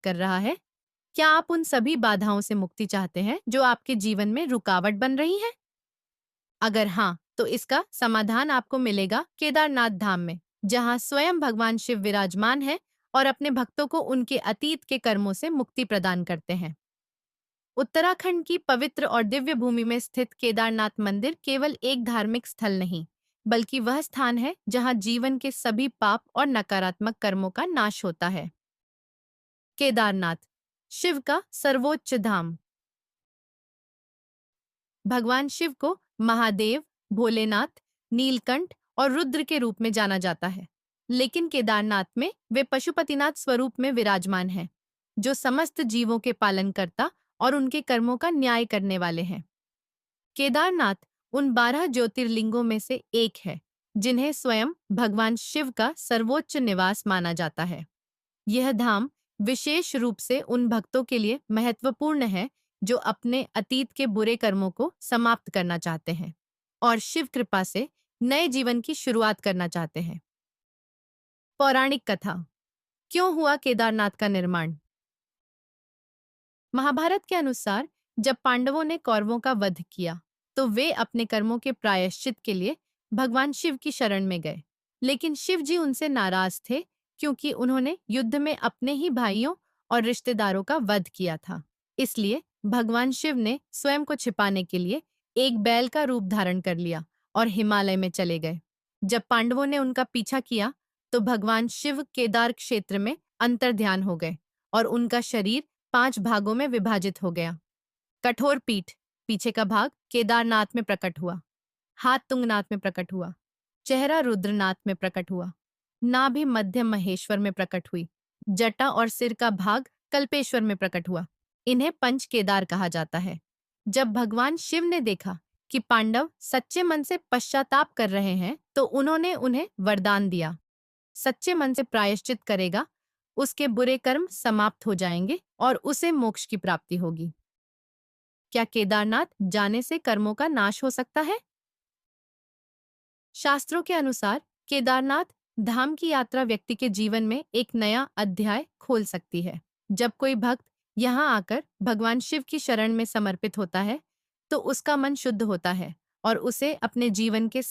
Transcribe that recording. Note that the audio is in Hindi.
कर रहा है? क्या आप उन सभी बाधाओं से मुक्ति चाहते हैं जो आपके जीवन में रुकावट बन रही हैं? अगर हाँ, तो इसका समाधान आपको मिलेगा केदारनाथ धाम में, जहाँ स्वयं भगवान शिव विराजमान है और अपने भक्तों को उनके अतीत के कर्मों से मुक्ति प्रदान करते हैं। उत्तराखंड की पवित्र और दिव्य भूमि में स्थित केदारनाथ मंदिर केवल एक धार्मिक स्थल नहीं, बल्कि वह स्थान है जहां जीवन के सभी पाप और नकारात्मक कर्मों का नाश होता है। केदारनाथ, शिव का सर्वोच्च धाम। भगवान शिव को महादेव, भोलेनाथ, नीलकंठ और रुद्र के रूप में जाना जाता है, लेकिन केदारनाथ में वे पशुपतिनाथ स्वरूप में विराजमान हैं, जो समस्त जीवों के पालनकर्ता और उनके कर्मों का न्याय करने वाले हैं। केदारनाथ उन 12 ज्योतिर्लिंगों में से एक है, जिन्हें स्वयं भगवान शिव का सर्वोच्च निवास माना जाता है। यह धाम विशेष रूप से उन भक्तों के लिए महत्वपूर्ण है जो अपने अतीत के बुरे कर्मों को समाप्त करना चाहते हैं और शिव कृपा से नए जीवन की शुरुआत करना चाहते हैं। पौराणिक कथा। क्यों हुआ केदारनाथ का निर्माण? महाभारत के अनुसार जब पांडवों ने कौरवों का वध किया, तो वे अपने कर्मों के प्रायश्चित के लिए भगवान शिव की शरण में गए। लेकिन शिव जी उनसे नाराज थे, क्योंकि उन्होंने युद्ध में अपने ही भाइयों और रिश्तेदारों का वध किया था। इसलिए भगवान शिव ने स्वयं को छिपाने के लिए एक बैल का रूप धारण कर लिया और हिमालय में चले गए। जब पांडवों ने उनका पीछा किया, तो भगवान शिव केदार क्षेत्र में अंतर्ध्यान हो गए और उनका शरीर 5 भागों में विभाजित हो गया। कठोर पीठ, पीछे का भाग केदारनाथ में प्रकट हुआ। हाथ तुंगनाथ में प्रकट हुआ। चेहरा रुद्रनाथ में प्रकट हुआ। नाभि मध्य महेश्वर में प्रकट हुई। जटा और सिर का भाग कल्पेश्वर में प्रकट हुआ। इन्हें पंच केदार कहा जाता है। जब भगवान शिव ने देखा कि पांडव सच्चे मन से पश्चाताप कर रहे हैं, तो उन्होंने उन्हें वरदान दिया, सच्चे मन से प्रायश्चित करेगा, उसके बुरे कर्म समाप्त हो जाएंगे और उसे मोक्ष की प्राप्ति होगी। क्या केदारनाथ जाने से कर्मों का नाश हो सकता है? शास्त्रों के अनुसार केदारनाथ धाम की यात्रा व्यक्ति के जीवन में एक नया अध्याय खोल सकती है। जब कोई भक्त यहाँ आकर भगवान शिव की शरण में समर्पित होता है, तो उसका मन शुद्ध होता है और उसे अपने जीवन के